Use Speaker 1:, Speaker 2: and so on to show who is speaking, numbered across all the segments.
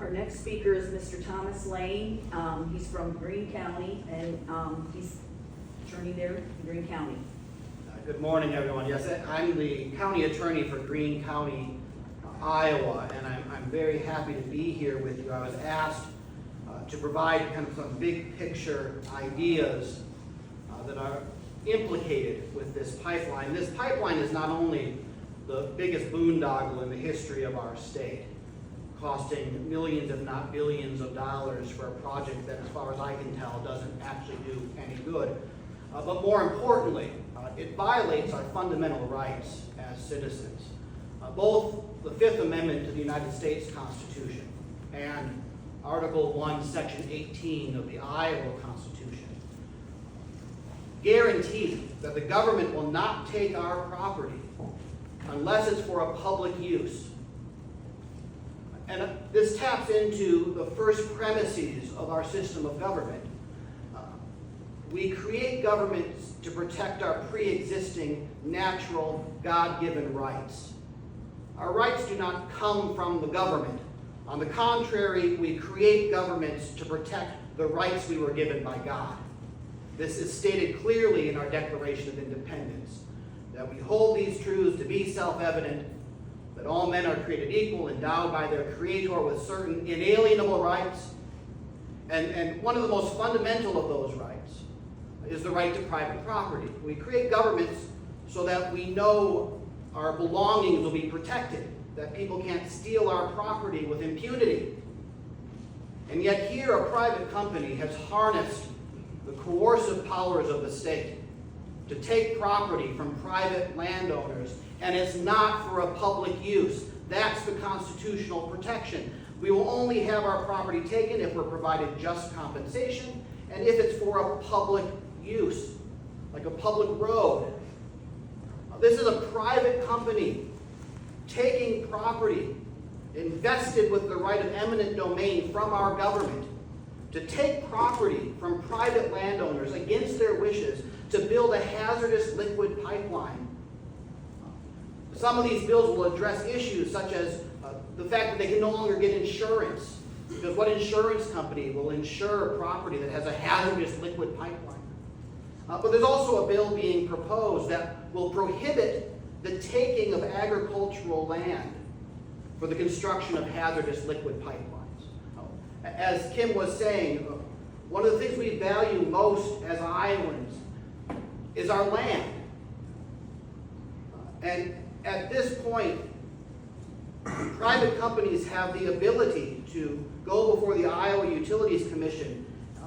Speaker 1: Our next speaker is Mr. Thomas Laehn. He's from Greene County, and he's attorney there in Greene County.
Speaker 2: Good morning, everyone. Yes, I'm the county attorney for Greene County, Iowa, and I'm very happy to be here with you. I was asked to provide kind of some big picture ideas that are implicated with this pipeline. This pipeline is not only the biggest boondoggle in the history of our state, costing millions if not billions of dollars for a project that, as far as I can tell, doesn't actually do any good. But more importantly, it violates our fundamental rights as citizens. Both the Fifth Amendment to the United States Constitution and Article 1, Section 18 of the Iowa Constitution guarantee that the government will not take our property unless it's for a public use. And this taps into the first premises of our system of government. We create governments to protect our pre-existing, natural, God-given rights. Our rights do not come from the government. On the contrary, we create governments to protect the rights we were given by God. This is stated clearly in our Declaration of Independence, that we hold these truths to be self-evident, that all men are created equal, endowed by their Creator with certain inalienable rights, and one of the most fundamental of those rights is the right to private property. We create governments so that we know our belongings will be protected, that people can't steal our property with impunity. And yet here a private company has harnessed the coercive powers of the state to take property from private landowners, and it's not for a public use. That's the constitutional protection. We will only have our property taken if we're provided just compensation and if it's for a public use, like a public road. This is a private company taking property invested with the right of eminent domain from our government to take property from private landowners against their wishes to build a hazardous liquid pipeline. Some of these bills will address issues such as the fact that they can no longer get insurance, because what insurance company will insure property that has a hazardous liquid pipeline? But there's also a bill being proposed that will prohibit the taking of agricultural land for the construction of hazardous liquid pipelines. As Kim was saying, one of the things we value most as Iowans is our land. And at this point, private companies have the ability to go before the Iowa Utilities Commission,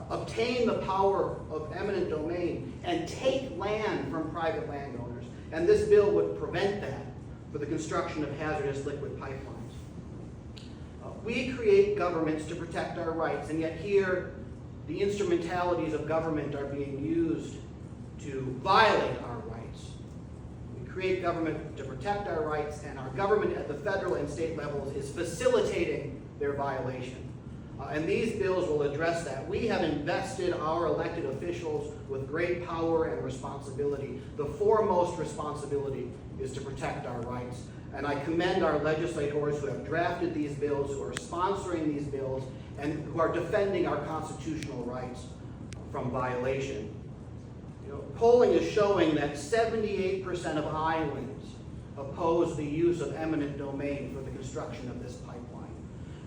Speaker 2: obtain the power of eminent domain, and take land from private landowners. And this bill would prevent that for the construction of hazardous liquid pipelines. We create governments to protect our rights, and yet here the instrumentalities of government are being used to violate our rights. We create government to protect our rights, and our government at the federal and state levels is facilitating their violation. And these bills will address that. We have invested our elected officials with great power and responsibility. The foremost responsibility is to protect our rights. And I commend our legislators who have drafted these bills, who are sponsoring these bills, and who are defending our constitutional rights from violation. Polling is showing that 78% of Iowans oppose the use of eminent domain for the construction of this pipeline.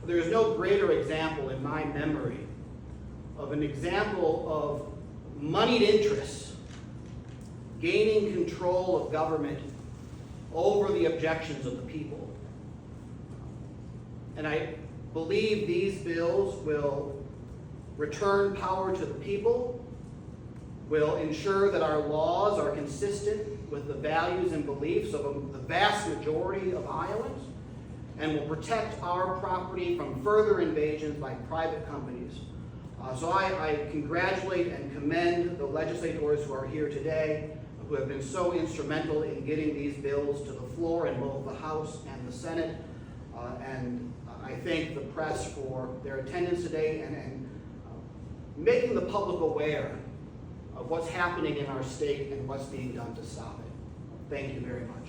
Speaker 2: There is no greater example in my memory of an example of moneyed interests gaining control of government over the objections of the people. And I believe these bills will return power to the people, will ensure that our laws are consistent with the values and beliefs of the vast majority of Iowans, and will protect our property from further invasions by private companies. So I congratulate and commend the legislators who are here today, who have been so instrumental in getting these bills to the floor in both the House and the Senate. And I thank the press for their attendance today and making the public aware of what's happening in our state and what's being done to stop it. Thank you very much.